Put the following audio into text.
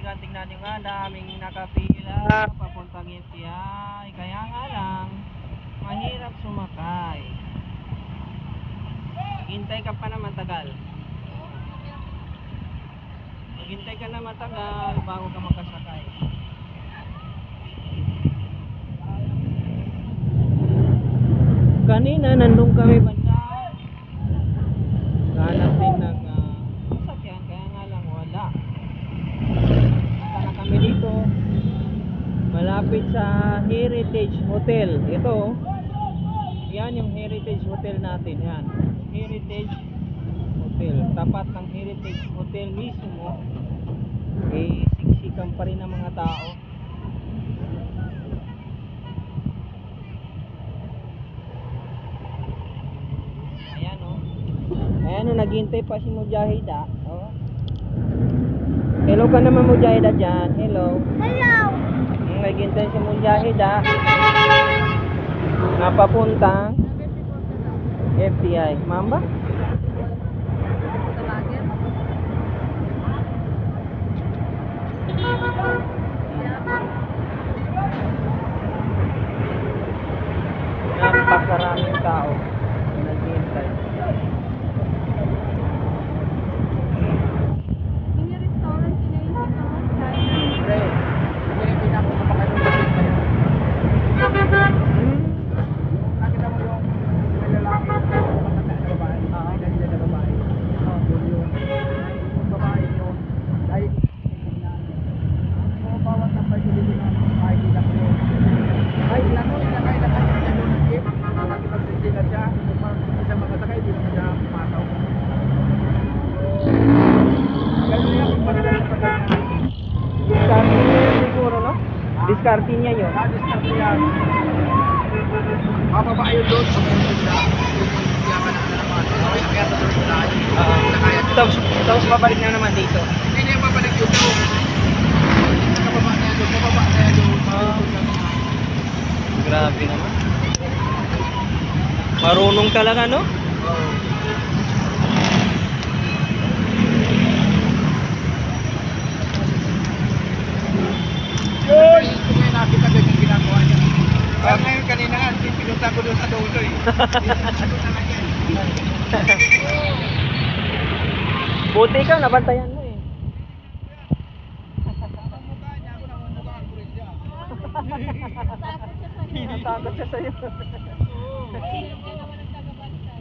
kaibigan, tingnan nyo nga, daming nakapila papuntang NTI. Kaya nga lang, mahirap sumakay. Maghintay ka pa na matagal. Maghintay ka na matagal bago ka makasakay. Kanina nandun kami banda. Hanap din ng sasakyan, kaya nga lang wala. Punta na kami dito. Malapit sa Heritage Hotel. Ito, yan yung Heritage Hotel natin. Yan, Heritage Hotel. Tapat ng Heritage Hotel mismo, eh, siksikan pa rin ng mga tao. Ayan o. Ayan o, naghihintay pa si Mujahida. Oh. Hello ka naman, Mujahida dyan. Hello. Hello. Naghihintay si Mujahida na papuntang FTI. Mamba? Napakaraming tao naghihintay. Yung restaurant kinaisip mo? Pre, hindi na ako mapakalusin kayo. Nakita mo yung may lalaki na babae, may ganyan na babae. Yung babae yun, ay kung bawat ng pagkilili ng babae nila ko yun. Ay, lano, ilakay na kasi niya doon ng jeep. Nakipagsisingat siya. Kung isang mga sakay, di naman siya pumasaw. Ganun yan, kung pala sa pagkakita. Discarding niya yun siguro, no? Discarding niya yun. Discarding yan. Mapabayo doon, papunod siya. Siya ka na naman. Okay, kaya sa doon sila. Tapos babalik na naman dito. Hindi niya babalik yun doon. Nakababa na yan doon. Bababa na yan doon. Grabe naman. Marunong talaga, no? Oo. Yun! Ito ngayon nakita ko yung ginagawa niya. Kaya ngayon kanina nga, pinunta ko doon sa dulo eh. Buti ka, nabantayan mo eh. Natakot siya sa'yo. Hindi naman nagtagabantay.